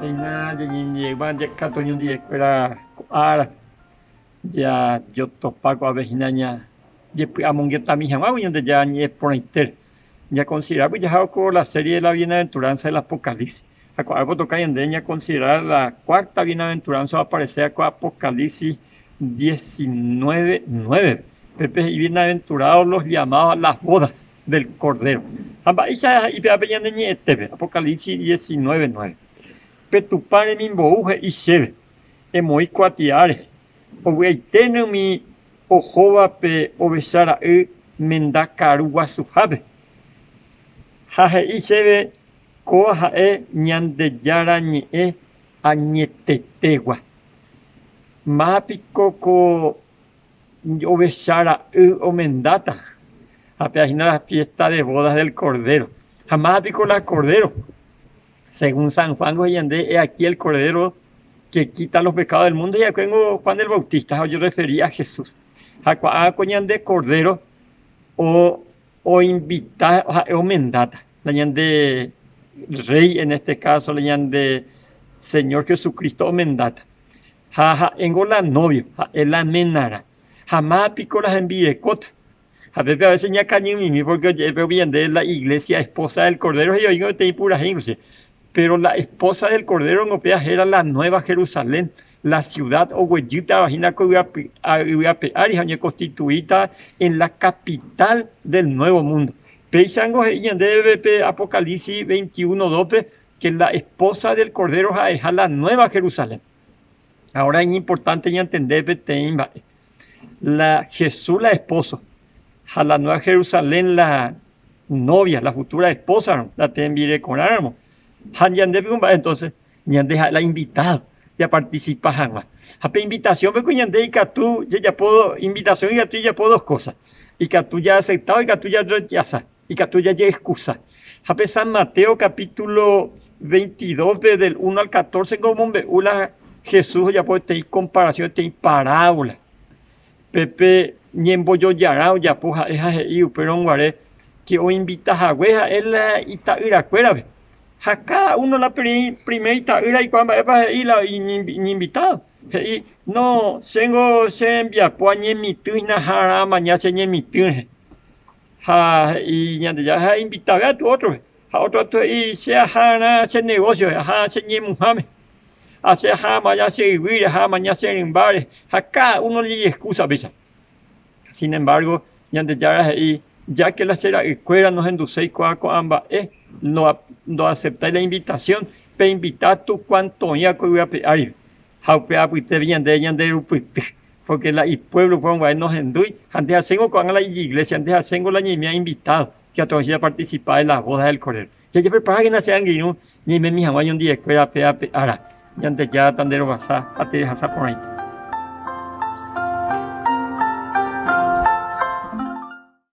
Reina de Ñiñegua, ya Catoño de Escuela Ara, ya yo topaco a Vejinaña, ya Amongueta mi jamás, donde ya ni es por inter. Ya consideraba ya con la serie de la bienaventuranza del Apocalipsis. Algo toca en deña considerar la cuarta bienaventuranza va a aparecer con Apocalipsis 19:9. Pepe y bienaventurados los llamados a las bodas del Cordero. Apocalipsis 19:9. Petupare mi bouje y cheve, emoi cuatiare, oveitene mi ojoba pe ovesara menda carugua sujabe. Jaje y cheve, coja ñande yara ñe añetetegua. Mapico co ovesara omendata. Apeagina la fiesta de bodas del Cordero. Jamás apico la Cordero. Según San Juan Goyandé, es aquí el Cordero que quita los pecados del mundo. Y aquí tengo Juan el Bautista, yo refería a Jesús. A Coñandé Cordero o invitar, o mendata. La de Rey en este caso, la de Señor Jesucristo o mendata. Engo la novio, es la menara. Jamás pico las envidecota. A veces ya cañé mimi porque yo bien de la iglesia esposa del Cordero y yo digo te puras inclusive. Pero la esposa del Cordero no era la Nueva Jerusalén, la ciudad o huellita vagina que iba a pear y constituida en la capital del Nuevo Mundo. Peisango de Apocalipsis 21:12 que la esposa del Cordero es la Nueva Jerusalén. Ahora es importante entender la Jesús la esposa, a la Nueva Jerusalén la novia, la futura esposa, la te con áramo. Entonces, la invitado ya participa. La invitación, y que tú ya puedo, invitación y que tú ya puedo dos cosas. Y que tú ya aceptado y que tú ya rechazas. Y que tú ya excusa. San Mateo capítulo 22, del 1 al 14, como Jesús ya puede tener comparación, tener parábola. Pepe, ñembo yo yarao, ya puja, pero un guaré, que o invitas a hueja, es la itairacuera, cada uno la primera itaira y cuando va y la invitado. No, tengo se envía pues mi tuina jara mañana se mi tuina. Y ya invitado a tu otro. A otro y se jara se negocio, se ni Muhammad. Hace mañana se vivir, mañana se embare. Cada uno le excusa bisa. Sin embargo, ya que la cera escuela nos induce con ambas, no aceptáis la invitación, pero invitar tu cuanto ya que voy a pedir. Porque el pueblo nos endui, antes hacemos con la iglesia, antes hacemos la niña invitado, que a todos ya participar en las bodas del Cordero. Ya prepara que no sean guinos, ni me mi jamás un día escuela pea ahora. Y antes ya tandero basá, a te dejas por ahí.